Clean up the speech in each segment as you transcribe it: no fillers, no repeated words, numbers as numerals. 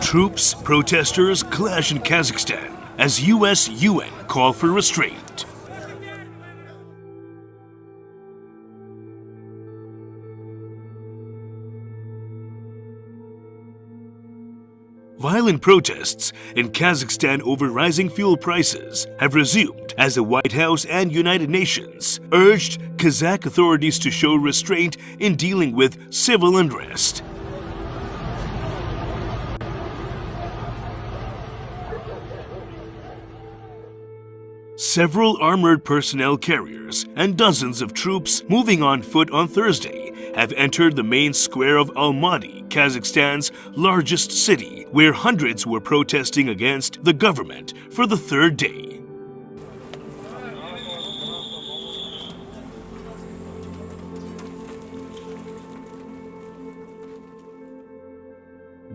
Troops, protesters clash in Kazakhstan as US-UN call for restraint. Violent protests in Kazakhstan over rising fuel prices have resumed as the White House and United Nations urged Kazakh authorities to show restraint in dealing with civil unrest. Several armored personnel carriers and dozens of troops moving on foot on Thursday have entered the main square of Almaty, Kazakhstan's largest city, where hundreds were protesting against the government for the third day.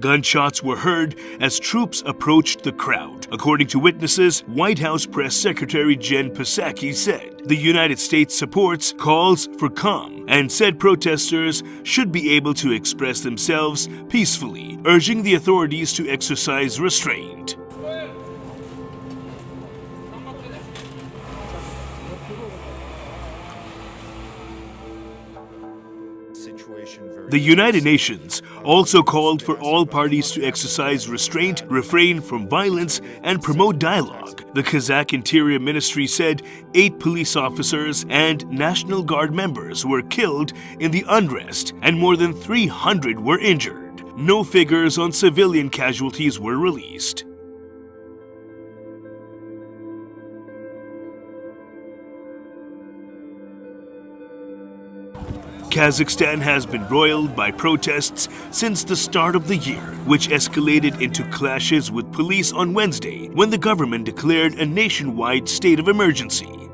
Gunshots were heard as troops approached the crowd. According to witnesses, White House Press Secretary Jen Psaki said the United States supports calls for calm and said protesters should be able to express themselves peacefully, urging the authorities to exercise restraint. The United Nations also called for all parties to exercise restraint, refrain from violence, and promote dialogue. The Kazakh Interior Ministry said 8 police officers and National Guard members were killed in the unrest and more than 300 were injured. No figures on civilian casualties were released. Kazakhstan has been roiled by protests since the start of the year, which escalated into clashes with police on Wednesday when the government declared a nationwide state of emergency.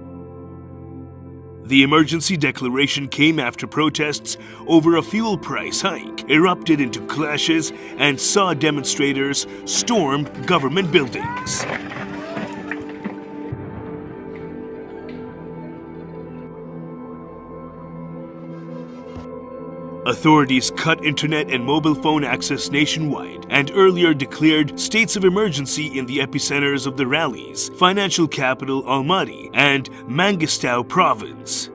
The emergency declaration came after protests over a fuel price hike erupted into clashes and saw demonstrators storm government buildings. Authorities cut internet and mobile phone access nationwide and earlier declared states of emergency in the epicenters of the rallies, financial capital Almaty and Mangistau province.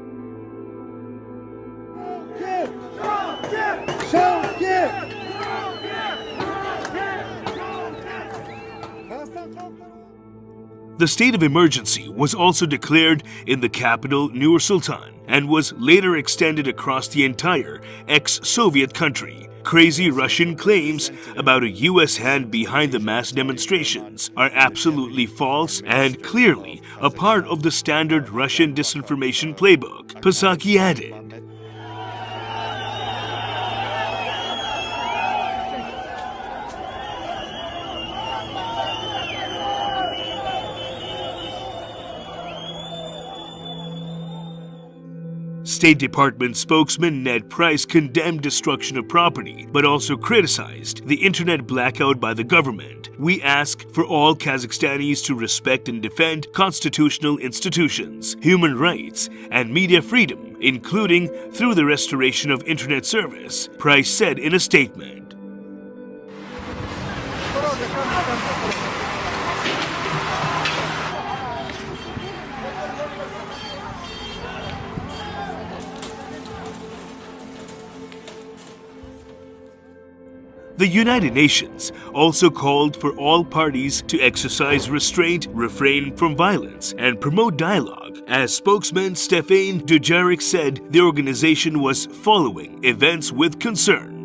The state of emergency was also declared in the capital Nur Otan and was later extended across the entire ex-Soviet country. Crazy Russian claims about a US hand behind the mass demonstrations are absolutely false and clearly a part of the standard Russian disinformation playbook, Psaki added. State Department spokesman Ned Price condemned destruction of property, but also criticized the internet blackout by the government. We ask for all Kazakhstanis to respect and defend constitutional institutions, human rights, and media freedom, including through the restoration of internet service, Price said in a statement. The United Nations also called for all parties to exercise restraint, refrain from violence, and promote dialogue. As spokesman Stefan Dujarric said, the organization was following events with concern.